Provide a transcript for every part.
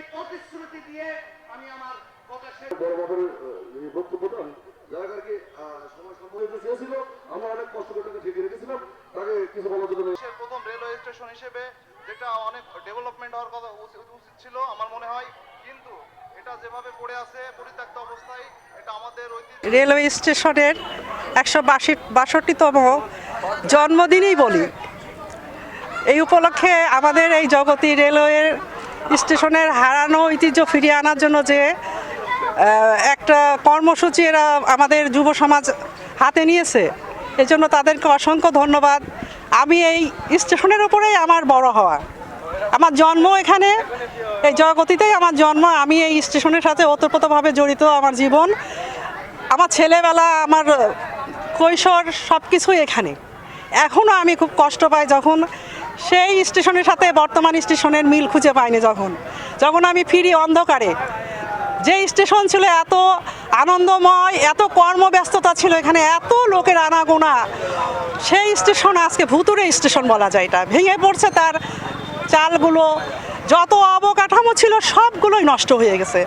এই প্রতিশ্রুতি দিয়ে আমি আমার কথা শেষ বড় মাপের বক্তব্যটা যারা আর কি সময় সম্পর্কিত চেয়েছিল, আমরা অনেক কষ্ট করে তাকে ঠেকিয়ে রেখেছিলাম, তাকে কিছু বলার জন্য। প্রথম রেলওয়ে স্টেশন হিসেবে যেটা অনেক ডেভেলপমেন্ট হওয়ার কথা উচিত ছিল আমার মনে হয়, কিন্তু এটা যেভাবে পড়ে আছে পরিত্যক্ত অবস্থায়, এটা আমাদের রেলওয়ে স্টেশনের 162তম জন্মদিনই বলি। এই উপলক্ষে আমাদের এই জগতী রেলওয়ে স্টেশনের হারানো ঐতিহ্য ফিরিয়ে আনার জন্য যে একটা কর্মসূচি এরা আমাদের যুব সমাজ হাতে নিয়েছে, এজন্য তাদেরকে অসংখ্য ধন্যবাদ। আমি এই স্টেশনের উপরেই আমার বড় হওয়া, আমার জন্ম এখানে, এই জগতীতেই আমার জন্ম। আমি এই স্টেশনের সাথে ওতপ্রোতভাবে জড়িত। আমার জীবন, আমার ছেলেবেলা, আমার কৈশোর সব কিছুই এখানে। এখনও আমি খুব কষ্ট পাই যখন সেই স্টেশনের সাথে বর্তমান স্টেশনের মিল খুঁজে পাইনি। যখন আমি ফিরি অন্ধকারে, যে স্টেশন ছিল এত আনন্দময়, এত কর্মব্যস্ততা ছিল এখানে, এত লোকের আনাগোনা, সেই স্টেশন আজকে ভুতুড়ে স্টেশন বলা যায়। এটা ভেঙে পড়ছে, তার চালগুলো, যত অবকাঠামো ছিল সবগুলোই নষ্ট হয়ে গেছে।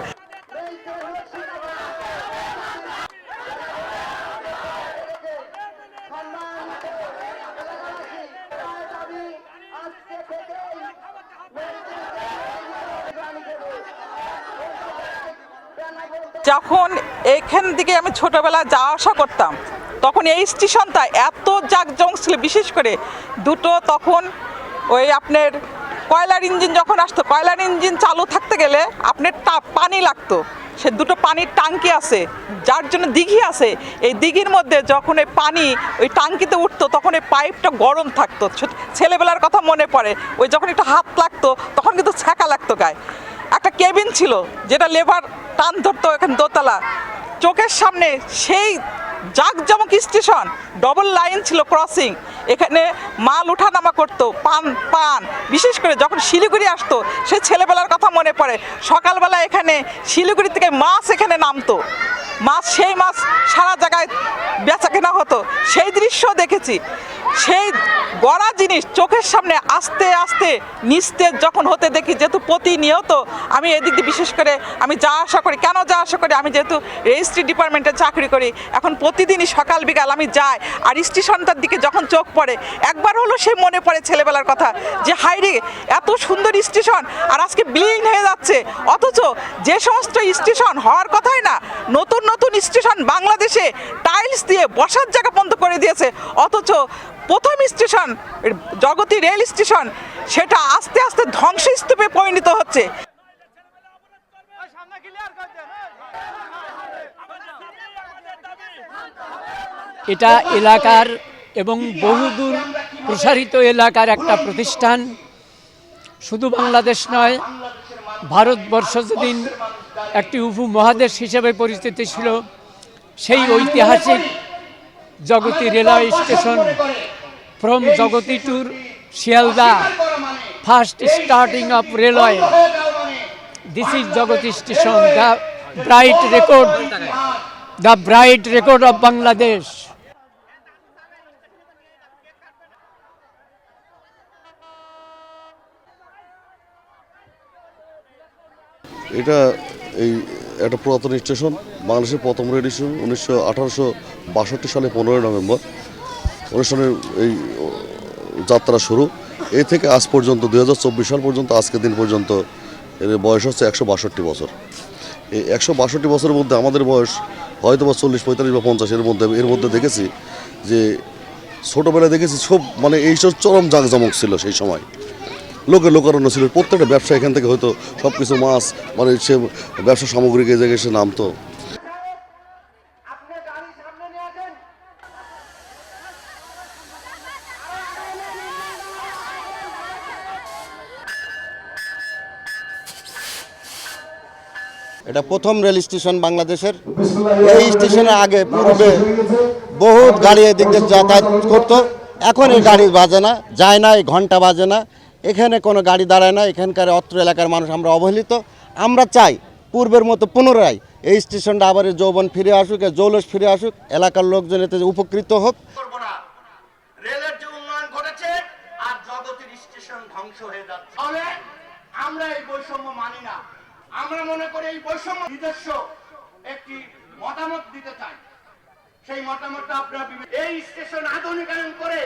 যখন এইখান থেকে আমি ছোটবেলায় যাওয়া আসা করতাম, তখন এই স্টেশনটা এত জাঁকজমক ছিল। বিশেষ করে দুটো তখন ওই আপনার কয়লার ইঞ্জিন যখন আসতো, কয়লার ইঞ্জিন চালু থাকতে গেলে আপনার পানি লাগতো। সে দুটো পানির টাঙ্কি আছে, যার জন্য দিঘি আছে। এই দিঘির মধ্যে যখন এই পানি ওই টাঙ্কিতে উঠতো, তখন এই পাইপটা গরম থাকতো। ছেলেবেলার কথা মনে পড়ে, ওই যখন একটু হাত লাগতো তখন কিন্তু ছ্যাঁকা লাগতো গায়ে। একটা কেবিন ছিল যেটা লেবার টান ধরতো, এখানে দোতলা, চোখের সামনে সেই জাঁকজমক স্টেশন, ডবল লাইন ছিল ক্রসিং, এখানে মাল উঠানামা করতো, পান বিশেষ করে যখন শিলিগুড়ি আসতো, সেই ছেলেবেলার কথা মনে পড়ে। সকালবেলা এখানে শিলিগুড়ি থেকে মাছ এখানে নামতো, সেই মাছ সারা জায়গায় বেচা কেনা হতো, সেই দৃশ্য দেখেছি। সেই গড়া জিনিস চোখের সামনে আস্তে আস্তে নিস্তেজ যখন হতে দেখি, যেহেতু প্রতিনিয়ত আমি এদিক দিয়ে বিশেষ করে আমি যা আশা করি, কেন যা আশা করি, আমি যেহেতু রেজিস্ট্রি ডিপার্টমেন্টে চাকরি করি, এখন প্রতিদিনই সকাল বিকাল আমি যাই, আর স্টেশনটার দিকে যখন চোখ পড়ে একবার হলো সে মনে পড়ে ছেলেবেলার কথা, যে হাইরে এত সুন্দর স্টেশন আর আজকে বিলীন হয়ে যাচ্ছে। অথচ যে সমস্ত স্টেশন হওয়ার কথাই না, নতুন নতুন স্টেশন বাংলাদেশে টাইলস দিয়ে বসার জায়গা বন্ধ করে দিয়েছে। অথচ প্রথম স্টেশন জগতী রেল স্টেশন, সেটা আস্তে আস্তে ধ্বংসস্তূপে পরিণত হচ্ছে। এটা এলাকার এবং বহুদূর প্রসারিত এলাকার একটা প্রতিষ্ঠান। শুধু বাংলাদেশ নয়, ভারতবর্ষ যেদিন একটি উপমহাদেশ হিসেবে পরিচিত ছিল, সেই ঐতিহাসিক Jagati railway station, from Jagati to Sealdah, first starting of railway, this is Jagati station, the bright record of Bangladesh. এটা একটা পুরাতন স্টেশন, বাংলাদেশের প্রথম রেল স্টেশন 1862 সালে 15 নভেম্বর অনুষ্ঠানের এই যাত্রা শুরু। এই থেকে আজ পর্যন্ত 2024 সাল পর্যন্ত, আজকের দিন পর্যন্ত এর বয়স হচ্ছে 162 বছর। এই 162 বছরের মধ্যে আমাদের বয়স হয়তো বা 40, 45 বা 50 এর মধ্যে দেখেছি যে ছোটোবেলায় দেখেছি সব মানে এইসব চরম জাঁকজমক ছিল। সেই সময় লোকারণ্য ছিল, প্রত্যেকটা ব্যবসা এখান থেকে হয়তো সব কিছু মাছ মানে সে ব্যবসা সামগ্রিক এই জায়গায় সে নামতো। এটা প্রথম রেল স্টেশন বাংলাদেশের। এই স্টেশনের আগে পূর্বে বহুত গাড়ি এদিক দিয়ে যাতায়াত করতো, এখন এই গাড়ি বাজে না, যায় না, এই ঘন্টা বাজে না, এখানে কোনো গাড়ি দাঁড়ায় না। এখানকার অত্র এলাকার মানুষ আমরা অবহেলিত। আমরা চাই পূর্বের মতো পুনরায় এই স্টেশনটা আবার যৌবন ফিরে আসুক, জৌলস ফিরে আসুক, এলাকার লোকজন এতে উপকৃত হোক। রেলের যে উন্নয়ন ঘটেছে আর জগতের স্টেশন ধ্বংস হয়ে যাচ্ছে, আমরা এই বৈষম্য মানি না। আমরা মনে করি এই বৈষম্য নিজস্ব একটি মতামত দিতে চাই। সেই মতামতটা আপনারা এই স্টেশন আধুনিকায়ন করে